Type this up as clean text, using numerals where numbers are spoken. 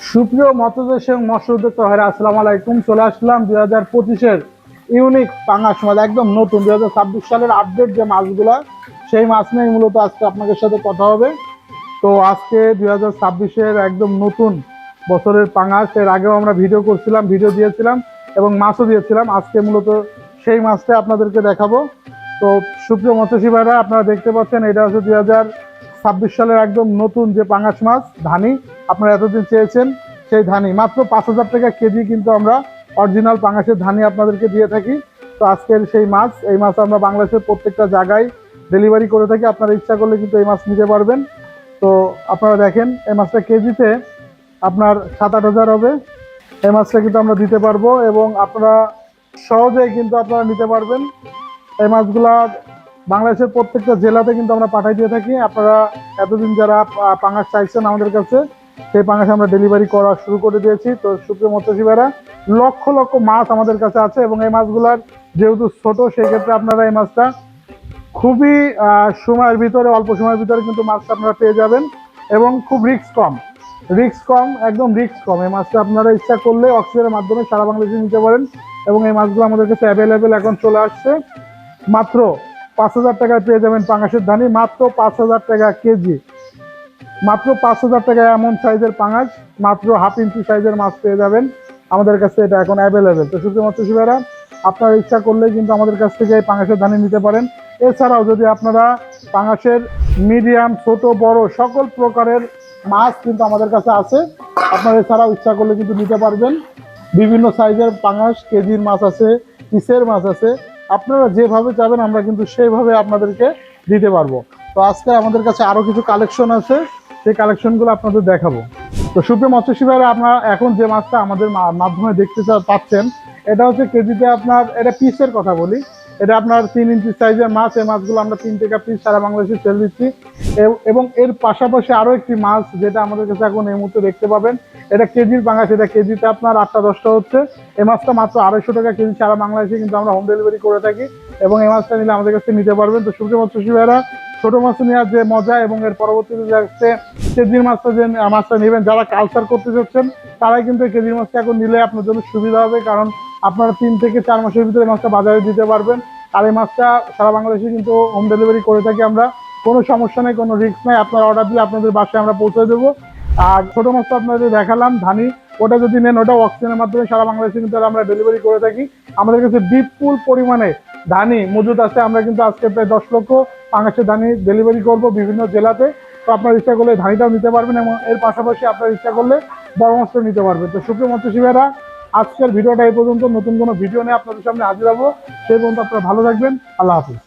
সুপ্রিয় মৎস্যচাষী এবং মৎস্য উদ্যোক্তা ভাইরা আসসালামু আলাইকুম। চলে আসলাম 2025-এর ইউনিক পাঙাশ মাছ, একদম নতুন 2026 সালের আপডেট যে মাছগুলা, সেই মাছ নিয়ে মূলত আজকে আপনাদের সাথে কথা হবে। তো আজকে 2026-এর একদম নতুন বছরের পাঙাশ, এর আগেও আমরা ভিডিও করছিলাম, ভিডিও দিয়েছিলাম এবং মাছও দিয়েছিলাম। আজকে মূলত সেই মাছটা আপনাদেরকে দেখাবো। তো সুপ্রিয় মৎস্যচাষী ভাইরা, আপনারা দেখতে পাচ্ছেন এটা হচ্ছে 2026 সালের একদম নতুন যে পাঙাশ মাছ ধানি, আপনারা এতদিন চেয়েছেন সেই ধানি। মাত্র 5,000 টাকা কেজি কিন্তু আমরা অরিজিনাল পাঙাশের ধানি আপনাদেরকে দিয়ে থাকি। তো আজকের সেই মাছ, এই মাছ আমরা বাংলাদেশের প্রত্যেকটা জায়গায় ডেলিভারি করে থাকি। আপনারা ইচ্ছা করলে কিন্তু এই মাছ নিতে পারবেন। তো আপনারা দেখেন এই মাছটা কেজিতে আপনার 7-8 হাজার হবে। এই মাছটা কিন্তু আমরা দিতে পারবো এবং আপনারা সহজেই কিন্তু আপনারা নিতে পারবেন। এই মাছগুলা বাংলাদেশের প্রত্যেকটা জেলাতে কিন্তু আমরা পাঠাই দিয়ে থাকি। আপনারা এতদিন যারা পাঙাশ চাইছেন আমাদের কাছে, সেই পাঙাশ আমরা ডেলিভারি করা শুরু করে দিয়েছি। তো সুপ্রিয় মৎস্যজীবী ভাইরা, লক্ষ লক্ষ মাছ আমাদের কাছে আছে এবং এই মাছগুলার যেহেতু ছোট, সেই ক্ষেত্রে আপনারা এই মাছটা খুবই সময়ের ভিতরে, অল্প সময়ের ভিতরে কিন্তু মাছটা আপনারা পেয়ে যাবেন এবং খুব রিস্ক কম, একদম রিস্ক কম। এই মাছটা আপনারা ইচ্ছা করলে অক্সিজেনের মাধ্যমে সারা বাংলাদেশে নিতে পারেন এবং এই মাছগুলো আমাদের কাছে অ্যাভেলেবেল এখন চলে আসছে। মাত্র 5,000 টাকায় পেয়ে যাবেন পাঙাশের ধানি, মাত্র 5,000 টাকা কেজি, মাত্র 5,000 টাকায় এমন সাইজের পাঙাশ, মাত্র হাফ ইঞ্চি সাইজের মাছ পেয়ে যাবেন আমাদের কাছে, এটা এখন অ্যাভেলেবেল। তো সুপ্রিয় মৎস্যজীবী ভাইরা, আপনারা ইচ্ছা করলে কিন্তু আমাদের কাছ থেকে এই পাঙাশের ধানি নিতে পারেন। এছাড়াও যদি আপনারা পাঙাশের মিডিয়াম, ছোট, বড় সকল প্রকারের মাছ কিন্তু আমাদের কাছে আছে, আপনারা এছাড়াও ইচ্ছা করলে কিন্তু নিতে পারবেন। বিভিন্ন সাইজের পাঙাশ, কেজির মাছ আছে, পিসের মাছ আছে, আপনারা যেভাবে চাবেন আমরা কিন্তু সেইভাবে আপনাদেরকে দিতে পারবো। তো আজকে আমাদের কাছে আরো কিছু কালেকশন আছে, সেই কালেকশনগুলো আপনাদের দেখাবো। তো সুপ্রিয় মৎস্যজীবী ভাইরা, আপনারা এখন যে মাছটা আমাদের মাধ্যমে দেখতে পাচ্ছেন, এটা হচ্ছে কেজিতে আপনার, এটা পিসের কথা বলি, এটা আপনার 3 ইঞ্চি সাইজের মাছ। এই মাছগুলো আমরা 3 টাকা পিস সারা বাংলাদেশে সেল দিচ্ছি। এবং এর পাশাপাশি আরো একটি মাছ যেটা আমাদের কাছে এখন এই মুহূর্তে দেখতে পাবেন, এটা কেজির পাঙাশ, এটা কেজিতে আপনার 8টা-10টা হচ্ছে। এই মাছটা মাত্র 250 টাকা কেজি সারা বাংলাদেশে কিন্তু আমরা হোম ডেলিভারি করে থাকি এবং এই মাছটা নিলে আমাদের কাছে নিতে পারবেন। তো সুপ্রিয় মৎস্যজীবী ভাইরা, ছোট মাছ নেওয়ার যে মজা এবং এর পরবর্তীতে যাচ্ছে কেজির মাছটা, যে মাছটা নেবেন, যারা কালচার করতে চাচ্ছেন তারাই কিন্তু কেজির মাছটা এখন নিলে আপনার জন্য সুবিধা হবে, কারণ আপনারা 3 থেকে 4 মাসের ভিতরে মাছটা বাজারে দিতে পারবেন। আর এই মাছটা সারা বাংলাদেশে কিন্তু হোম ডেলিভারি করে থাকি আমরা, কোনো সমস্যা নেই, কোনো রিস্ক নাই। আপনারা অর্ডার দিলে আপনাদের বাসায় আমরা পৌঁছে দেবো। আর ছোট মাছটা আপনাদের দেখালাম ধানি, ওটা যদি নেন ওটা অক্সিজেনের মাধ্যমে সারা বাংলাদেশে কিন্তু আমরা ডেলিভারি করে থাকি। আমাদের কাছে বিপুল পরিমাণে ধানি মজুদ আছে। আমরা কিন্তু আজকে প্রায় 10 লক্ষ পাঙাশের ধানি ডেলিভারি করব বিভিন্ন জেলাতে। তো আপনার ইচ্ছা করলে ধানিটাও নিতে পারবেন এবং এর পাশাপাশি আপনার ইচ্ছা করলে বড় মাছটা নিতে পারবেন। তো সুপ্রিয় মৎস্যজীবী ভাইরা, আজকের ভিডিওটা এই পর্যন্ত। নতুন কোনো ভিডিও নিয়ে আপনাদের সামনে হাজির হবো। সেই পর্যন্ত আপনারা ভালো থাকবেন। আল্লাহ হাফিজ।